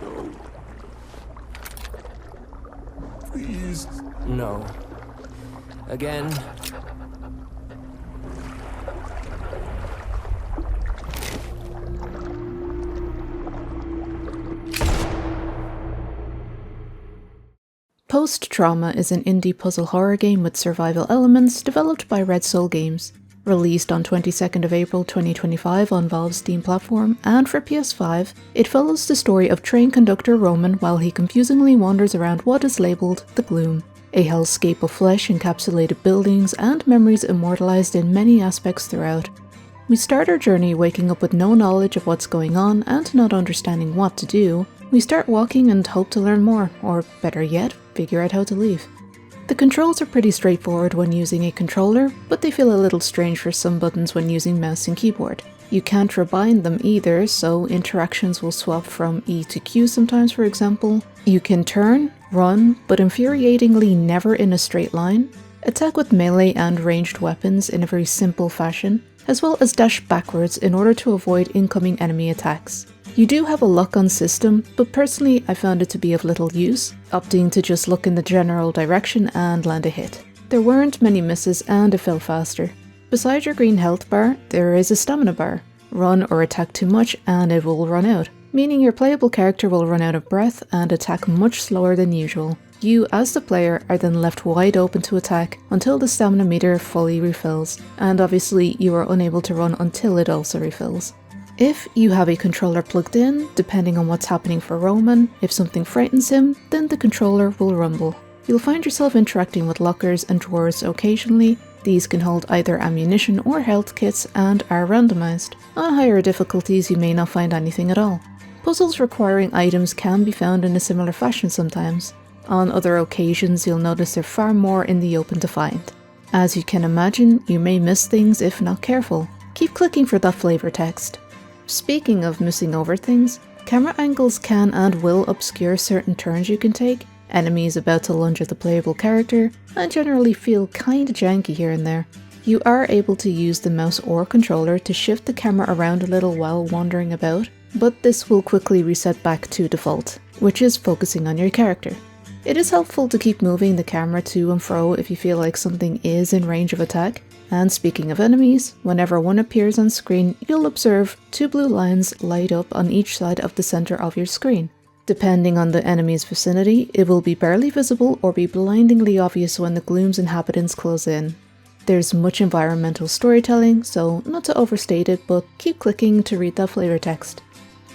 No. Please. No. Again. Post-Trauma is an indie puzzle horror game with survival elements developed by Red Soul Games. Released on 22nd of April 2025 on Valve's Steam platform and for PS5, it follows the story of train conductor Roman while he confusingly wanders around what is labelled the Gloom, a hellscape of flesh encapsulated buildings and memories immortalised in many aspects throughout. We start our journey waking up with no knowledge of what's going on and not understanding what to do. We start walking and hope to learn more, or better yet, figure out how to leave. The controls are pretty straightforward when using a controller, but they feel a little strange for some buttons when using mouse and keyboard. You can't rebind them either, so interactions will swap from E to Q sometimes, for example. You can turn, run, but infuriatingly never in a straight line, attack with melee and ranged weapons in a very simple fashion, as well as dash backwards in order to avoid incoming enemy attacks. You do have a lock-on system, but personally I found it to be of little use, opting to just look in the general direction and land a hit. There weren't many misses and it fell faster. Beside your green health bar, there is a stamina bar. Run or attack too much and it will run out, meaning your playable character will run out of breath and attack much slower than usual. You, as the player, are then left wide open to attack until the stamina meter fully refills, and obviously you are unable to run until it also refills. If you have a controller plugged in, depending on what's happening for Roman, if something frightens him, then the controller will rumble. You'll find yourself interacting with lockers and drawers occasionally. These can hold either ammunition or health kits and are randomised. On higher difficulties you may not find anything at all. Puzzles requiring items can be found in a similar fashion sometimes. On other occasions you'll notice they're far more in the open to find. As you can imagine, you may miss things if not careful. Keep clicking for that flavour text. Speaking of missing over things, camera angles can and will obscure certain turns you can take, enemies about to lunge at the playable character, and generally feel kinda janky here and there. You are able to use the mouse or controller to shift the camera around a little while wandering about, but this will quickly reset back to default, which is focusing on your character. It is helpful to keep moving the camera to and fro if you feel like something is in range of attack. And speaking of enemies, whenever one appears on screen, you'll observe two blue lines light up on each side of the center of your screen. Depending on the enemy's vicinity, it will be barely visible or be blindingly obvious when the gloom's inhabitants close in. There's much environmental storytelling, so not to overstate it, but keep clicking to read that flavor text.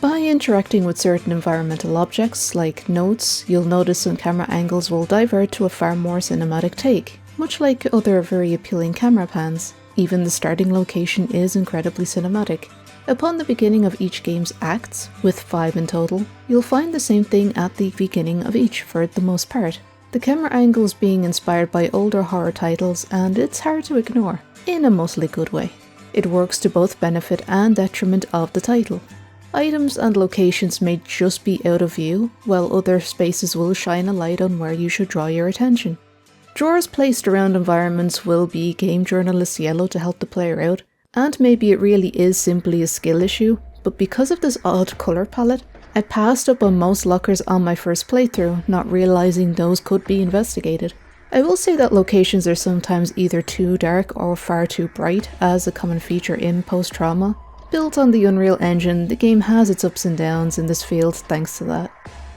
By interacting with certain environmental objects, like notes, you'll notice some camera angles will divert to a far more cinematic take. Much like other very appealing camera pans, even the starting location is incredibly cinematic. Upon the beginning of each game's acts, with 5 in total, you'll find the same thing at the beginning of each for the most part. The camera angles being inspired by older horror titles, and it's hard to ignore, in a mostly good way. It works to both benefit and detriment of the title. Items and locations may just be out of view, while other spaces will shine a light on where you should draw your attention. Drawers placed around environments will be game journalist yellow to help the player out, and maybe it really is simply a skill issue, but because of this odd colour palette, I passed up on most lockers on my first playthrough, not realising those could be investigated. I will say that locations are sometimes either too dark or far too bright, as a common feature in Post-Trauma. Built on the Unreal Engine, the game has its ups and downs in this field thanks to that.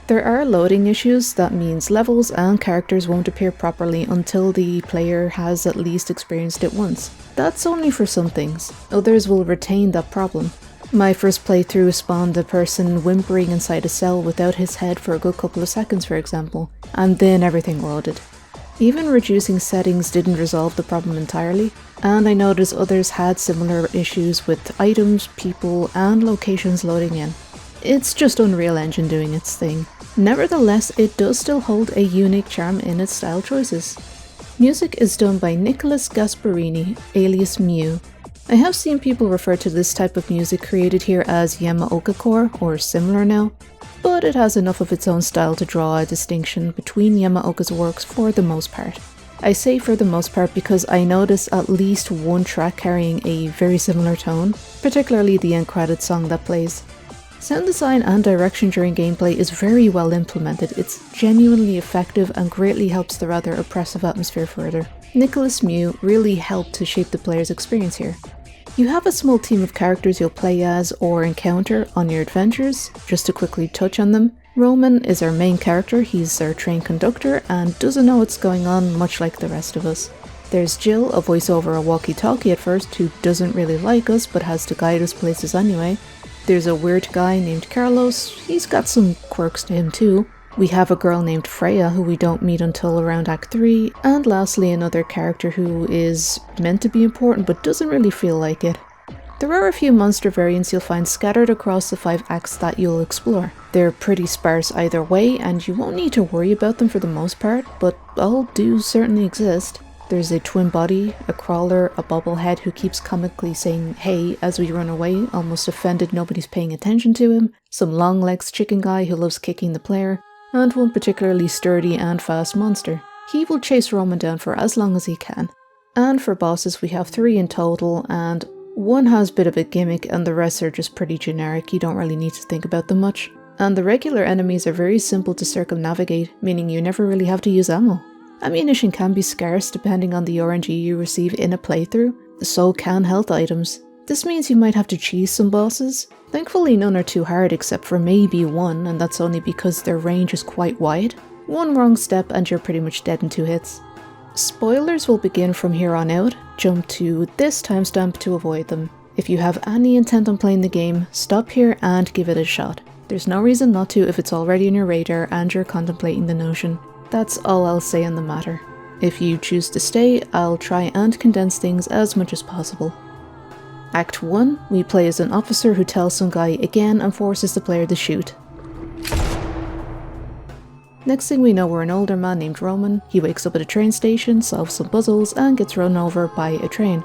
There are loading issues, that means levels and characters won't appear properly until the player has at least experienced it once. That's only for some things, others will retain that problem. My first playthrough spawned a person whimpering inside a cell without his head for a good couple of seconds, for example, and then everything loaded. Even reducing settings didn't resolve the problem entirely, and I noticed others had similar issues with items, people, and locations loading in. It's just Unreal Engine doing its thing. Nevertheless, it does still hold a unique charm in its style choices. Music is done by Nicholas Gasparini, alias Mew. I have seen people refer to this type of music created here as Yamaoka-core, or similar now, but it has enough of its own style to draw a distinction between Yamaoka's works for the most part. I say for the most part because I notice at least one track carrying a very similar tone, particularly the end credits song that plays. Sound design and direction during gameplay is very well implemented. It's genuinely effective and greatly helps the rather oppressive atmosphere further. Nicholas Mew really helped to shape the player's experience here. You have a small team of characters you'll play as or encounter on your adventures. Just to quickly touch on them, Roman is our main character. He's our train conductor and doesn't know what's going on, much like the rest of us. There's Jill, a voice over a walkie-talkie at first, who doesn't really like us but has to guide us places anyway. There's a weird guy named Carlos. He's got some quirks to him too. We have a girl named Freya who we don't meet until around Act 3, and lastly another character who is meant to be important but doesn't really feel like it. There are a few monster variants you'll find scattered across the 5 acts that you'll explore. They're pretty sparse either way and you won't need to worry about them for the most part, but all do certainly exist. There's a twin body, a crawler, a bobblehead who keeps comically saying hey as we run away, almost offended nobody's paying attention to him, some long legs chicken guy who loves kicking the player, and one particularly sturdy and fast monster. He will chase Roman down for as long as he can. And for bosses we have 3 in total, and one has a bit of a gimmick and the rest are just pretty generic, you don't really need to think about them much. And the regular enemies are very simple to circumnavigate, meaning you never really have to use ammo. Ammunition can be scarce depending on the RNG you receive in a playthrough, so can health items. This means you might have to cheese some bosses. Thankfully none are too hard except for maybe one, and that's only because their range is quite wide. One wrong step and you're pretty much dead in 2 hits. Spoilers will begin from here on out, jump to this timestamp to avoid them. If you have any intent on playing the game, stop here and give it a shot. There's no reason not to if it's already on your radar and you're contemplating the notion. That's all I'll say on the matter. If you choose to stay, I'll try and condense things as much as possible. Act 1, we play as an officer who tells some guy again and forces the player to shoot. Next thing we know, we're an older man named Roman. He wakes up at a train station, solves some puzzles, and gets run over by a train.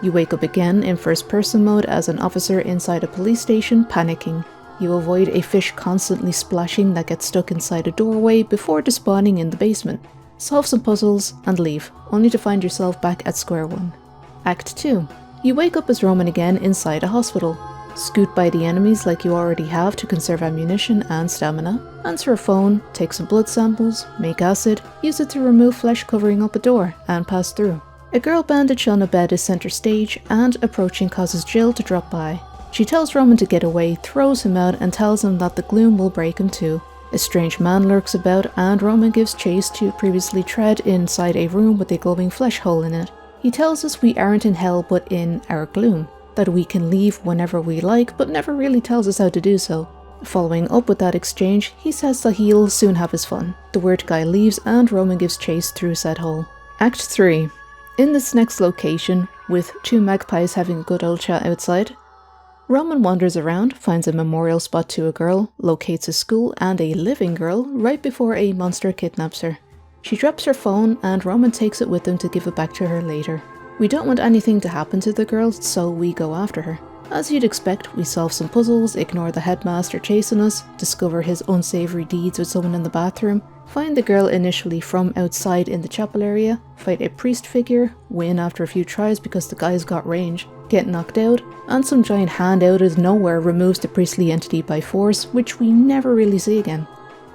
You wake up again in first person mode as an officer inside a police station, panicking. You avoid a fish constantly splashing that gets stuck inside a doorway before despawning in the basement. Solve some puzzles and leave, only to find yourself back at square one. Act 2. You wake up as Roman again inside a hospital. Scoot by the enemies like you already have to conserve ammunition and stamina. Answer a phone, take some blood samples, make acid, use it to remove flesh covering up a door, and pass through. A girl bandaged on a bed is center stage, and approaching causes Jill to drop by. She tells Roman to get away, throws him out, and tells him that the gloom will break him too. A strange man lurks about, and Roman gives chase to previously tread inside a room with a glowing flesh hole in it. He tells us we aren't in hell but in our gloom, that we can leave whenever we like, but never really tells us how to do so. Following up with that exchange, he says that he'll soon have his fun. The weird guy leaves and Roman gives chase through said hole. Act 3. In this next location, with 2 magpies having a good old chat outside, Roman wanders around, finds a memorial spot to a girl, locates a school and a living girl right before a monster kidnaps her. She drops her phone and Roman takes it with him to give it back to her later. We don't want anything to happen to the girl, so we go after her. As you'd expect, we solve some puzzles, ignore the headmaster chasing us, discover his unsavory deeds with someone in the bathroom, find the girl initially from outside in the chapel area, fight a priest figure, win after a few tries because the guy's got range, get knocked out, and some giant hand out of nowhere removes the priestly entity by force, which we never really see again.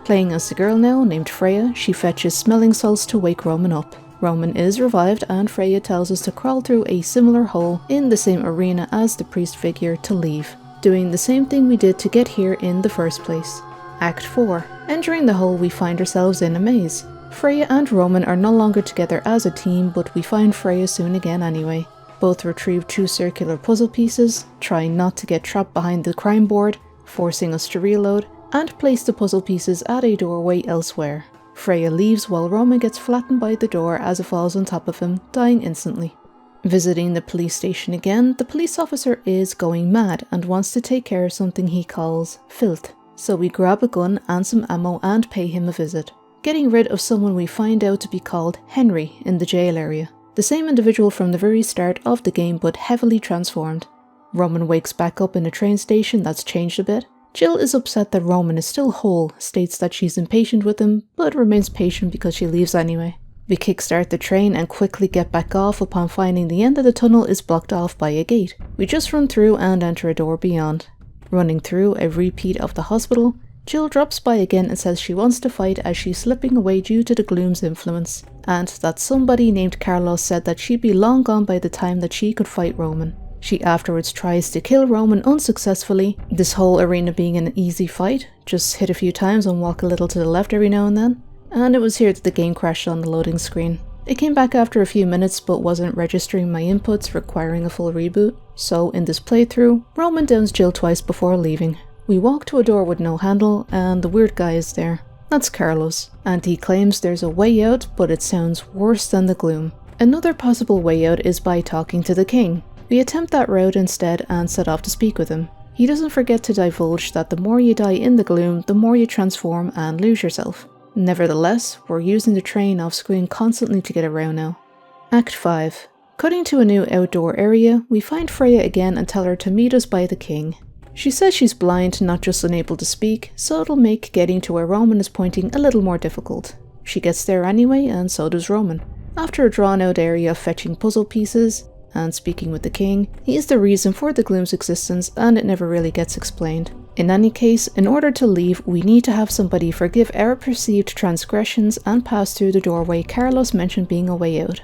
Playing as the girl now, named Freya, she fetches smelling salts to wake Roman up. Roman is revived and Freya tells us to crawl through a similar hole in the same arena as the priest figure to leave, doing the same thing we did to get here in the first place. Act 4. Entering the hole we find ourselves in a maze. Freya and Roman are no longer together as a team, but we find Freya soon again anyway. Both retrieve 2 circular puzzle pieces, trying not to get trapped behind the crime board, forcing us to reload, and place the puzzle pieces at a doorway elsewhere. Freya leaves while Roman gets flattened by the door as it falls on top of him, dying instantly. Visiting the police station again, the police officer is going mad and wants to take care of something he calls filth. So we grab a gun and some ammo and pay him a visit, getting rid of someone we find out to be called Henry in the jail area. The same individual from the very start of the game but heavily transformed. Roman wakes back up in a train station that's changed a bit. Jill is upset that Roman is still whole, states that she's impatient with him, but remains patient because she leaves anyway. We kickstart the train and quickly get back off upon finding the end of the tunnel is blocked off by a gate. We just run through and enter a door beyond. Running through a repeat of the hospital, Jill drops by again and says she wants to fight as she's slipping away due to the gloom's influence, and that somebody named Carlos said that she'd be long gone by the time that she could fight Roman. She afterwards tries to kill Roman unsuccessfully, this whole arena being an easy fight, just hit a few times and walk a little to the left every now and then. And it was here that the game crashed on the loading screen. It came back after a few minutes but wasn't registering my inputs, requiring a full reboot. So in this playthrough, Roman downs Jill twice before leaving. We walk to a door with no handle and the weird guy is there. That's Carlos, and he claims there's a way out, but it sounds worse than the gloom. Another possible way out is by talking to the king. We attempt that route instead and set off to speak with him. He doesn't forget to divulge that the more you die in the gloom, the more you transform and lose yourself. Nevertheless, we're using the train off screen constantly to get around now. Act 5. Cutting to a new outdoor area, we find Freya again and tell her to meet us by the king. She says she's blind, not just unable to speak, so it'll make getting to where Roman is pointing a little more difficult. She gets there anyway, and so does Roman. After a drawn out area of fetching puzzle pieces, and speaking with the king, he is the reason for the gloom's existence and it never really gets explained. In any case, in order to leave, we need to have somebody forgive our perceived transgressions and pass through the doorway Carlos mentioned being a way out.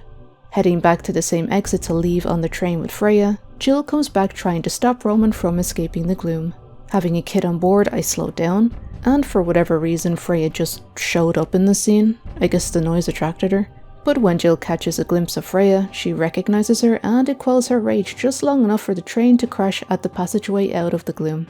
Heading back to the same exit to leave on the train with Freya, Jill comes back trying to stop Roman from escaping the gloom. Having a kid on board, I slowed down, and for whatever reason Freya just showed up in the scene. I guess the noise attracted her. But when Jill catches a glimpse of Freya, she recognises her and it quells her rage just long enough for the train to crash at the passageway out of the gloom.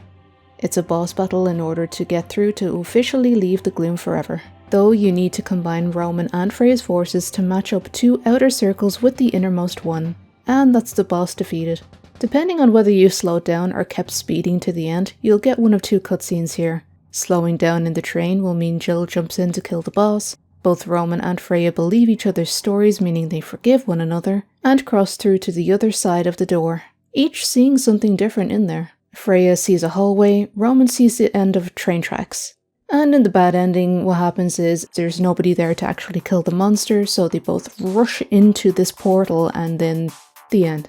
It's a boss battle in order to get through to officially leave the gloom forever. Though you need to combine Roman and Freya's forces to match up two outer circles with the innermost one, and that's the boss defeated. Depending on whether you slowed down or kept speeding to the end, you'll get one of two cutscenes here. Slowing down in the train will mean Jill jumps in to kill the boss. Both Roman and Freya believe each other's stories, meaning they forgive one another, and cross through to the other side of the door, each seeing something different in there. Freya sees a hallway, Roman sees the end of train tracks. And in the bad ending, what happens is there's nobody there to actually kill the monster, so they both rush into this portal and then the end.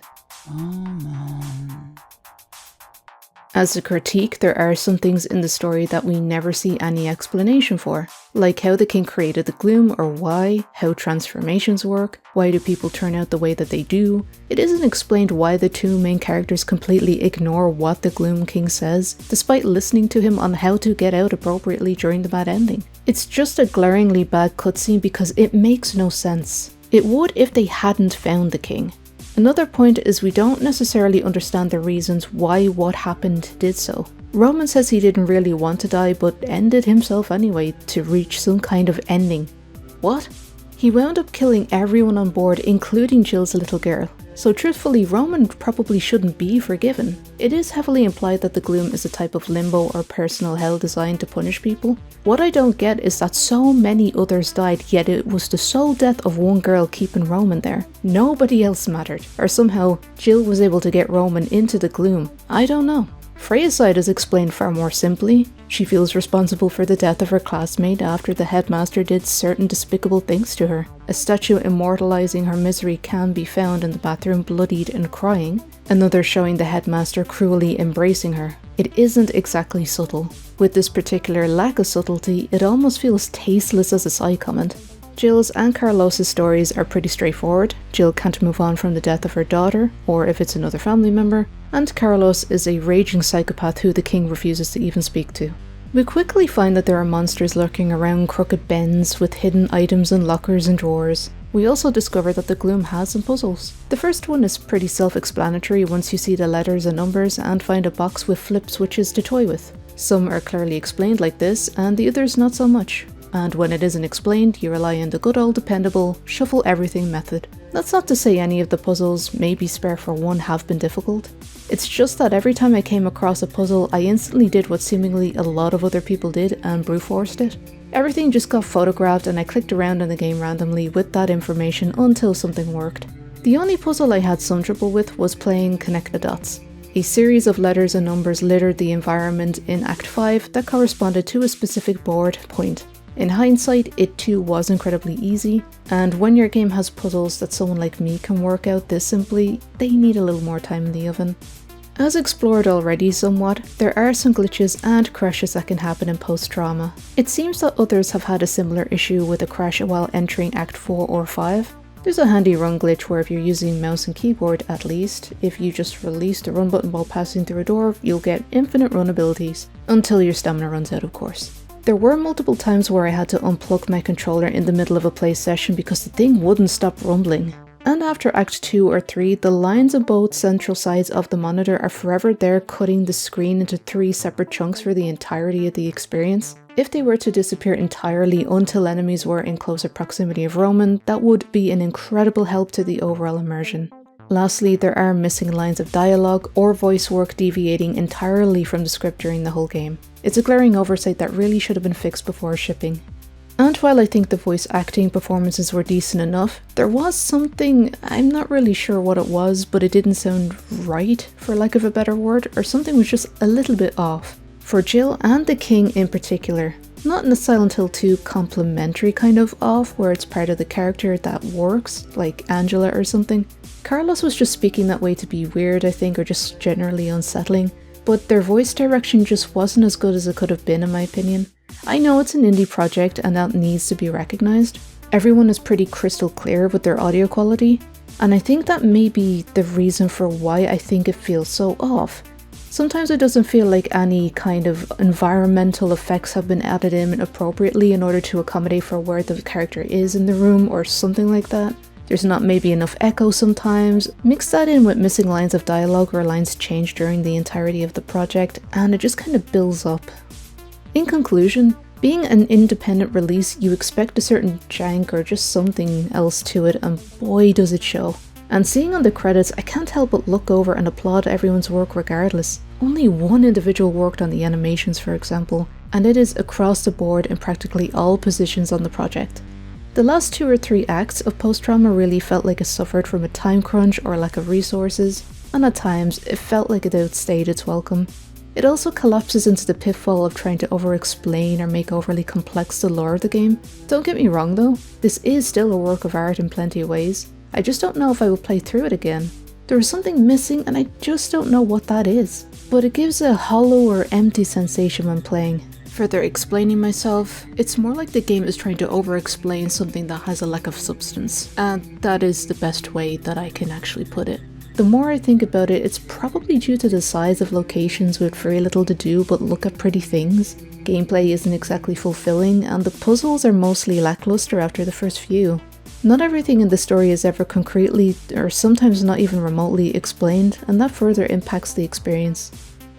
As a critique, there are some things in the story that we never see any explanation for, like how the king created the gloom or why, how transformations work, why do people turn out the way that they do. It isn't explained why the two main characters completely ignore what the Gloom King says, despite listening to him on how to get out appropriately during the bad ending. It's just a glaringly bad cutscene because it makes no sense. It would if they hadn't found the king. Another point is we don't necessarily understand the reasons why what happened did so. Roman says he didn't really want to die but ended himself anyway to reach some kind of ending. What? He wound up killing everyone on board, including Jill's little girl. So truthfully, Roman probably shouldn't be forgiven. It is heavily implied that the gloom is a type of limbo or personal hell designed to punish people. What I don't get is that so many others died, yet it was the sole death of one girl keeping Roman there. Nobody else mattered. Or somehow, Jill was able to get Roman into the gloom. I don't know. Freya's side is explained far more simply. She feels responsible for the death of her classmate after the headmaster did certain despicable things to her. A statue immortalizing her misery can be found in the bathroom, bloodied and crying. Another showing the headmaster cruelly embracing her. It isn't exactly subtle. With this particular lack of subtlety, it almost feels tasteless as a side comment. Jill's and Carlos's stories are pretty straightforward. Jill can't move on from the death of her daughter, or if it's another family member, and Carlos is a raging psychopath who the king refuses to even speak to. We quickly find that there are monsters lurking around crooked bends with hidden items in lockers and drawers. We also discover that the gloom has some puzzles. The first one is pretty self-explanatory once you see the letters and numbers and find a box with flip switches to toy with. Some are clearly explained like this, and the others not so much. And when it isn't explained, you rely on the good old dependable shuffle everything method. That's not to say any of the puzzles, maybe spare for one, have been difficult. It's just that every time I came across a puzzle, I instantly did what seemingly a lot of other people did and brute forced it. Everything just got photographed and I clicked around in the game randomly with that information until something worked. The only puzzle I had some trouble with was playing Connect the Dots. A series of letters and numbers littered the environment in Act 5 that corresponded to a specific board point. In hindsight, it too was incredibly easy, and when your game has puzzles that someone like me can work out this simply, they need a little more time in the oven. As explored already somewhat, there are some glitches and crashes that can happen in post-trauma. It seems that others have had a similar issue with a crash while entering Act 4 or 5. There's a handy run glitch where if you're using mouse and keyboard at least, if you just release the run button while passing through a door, you'll get infinite run abilities, until your stamina runs out of course. There were multiple times where I had to unplug my controller in the middle of a play session because the thing wouldn't stop rumbling. And after Act 2 or 3, the lines on both central sides of the monitor are forever there, cutting the screen into 3 separate chunks for the entirety of the experience. If they were to disappear entirely until enemies were in closer proximity of Roman, that would be an incredible help to the overall immersion. Lastly, there are missing lines of dialogue or voice work deviating entirely from the script during the whole game. It's a glaring oversight that really should have been fixed before shipping. And while I think the voice acting performances were decent enough, there was something, I'm not really sure what it was, but it didn't sound right, for lack of a better word, or something was just a little bit off. For Jill and the King in particular. Not in the Silent Hill 2 complimentary kind of off, where it's part of the character that works, like Angela or something. Carlos was just speaking that way to be weird, I think, or just generally unsettling, but their voice direction just wasn't as good as it could have been in my opinion. I know it's an indie project and that needs to be recognised. Everyone is pretty crystal clear with their audio quality, and I think that may be the reason for why I think it feels so off. Sometimes it doesn't feel like any kind of environmental effects have been added in appropriately in order to accommodate for where the character is in the room or something like that. There's not maybe enough echo sometimes. Mix that in with missing lines of dialogue or lines changed during the entirety of the project, and it just kind of builds up. In conclusion, being an independent release, you expect a certain jank or just something else to it, and boy does it show. And seeing on the credits, I can't help but look over and applaud everyone's work regardless. Only one individual worked on the animations, for example, and it is across the board in practically all positions on the project. The last 2 or 3 acts of Post-Trauma really felt like it suffered from a time crunch or lack of resources, and at times it felt like it outstayed its welcome. It also collapses into the pitfall of trying to over-explain or make overly complex the lore of the game. Don't get me wrong though, this is still a work of art in plenty of ways. I just don't know if I will play through it again. There is something missing and I just don't know what that is. But it gives a hollow or empty sensation when playing. Further explaining myself, it's more like the game is trying to over-explain something that has a lack of substance. And that is the best way that I can actually put it. The more I think about it, it's probably due to the size of locations with very little to do but look at pretty things. Gameplay isn't exactly fulfilling, and the puzzles are mostly lackluster after the first few. Not everything in the story is ever concretely, or sometimes not even remotely, explained, and that further impacts the experience.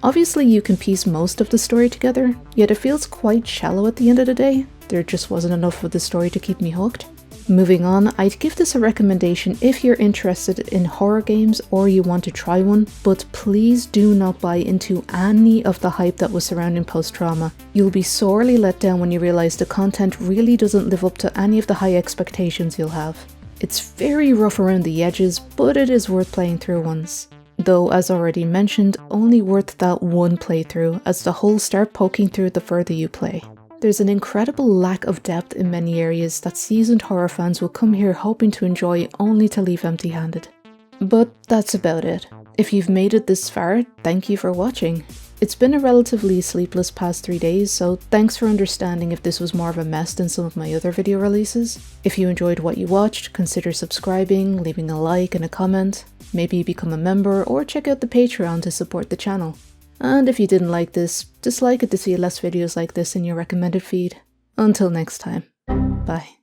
Obviously you can piece most of the story together, yet it feels quite shallow at the end of the day. There just wasn't enough of the story to keep me hooked. Moving on, I'd give this a recommendation if you're interested in horror games or you want to try one, but please do not buy into any of the hype that was surrounding Post-Trauma. You'll be sorely let down when you realise the content really doesn't live up to any of the high expectations you'll have. It's very rough around the edges, but it is worth playing through once. Though, as already mentioned, only worth that one playthrough, as the holes start poking through the further you play. There's an incredible lack of depth in many areas that seasoned horror fans will come here hoping to enjoy only to leave empty-handed. But that's about it. If you've made it this far, thank you for watching. It's been a relatively sleepless past 3 days, so thanks for understanding if this was more of a mess than some of my other video releases. If you enjoyed what you watched, consider subscribing, leaving a like and a comment, maybe become a member or check out the Patreon to support the channel. And if you didn't like this, dislike it to see less videos like this in your recommended feed. Until next time, bye.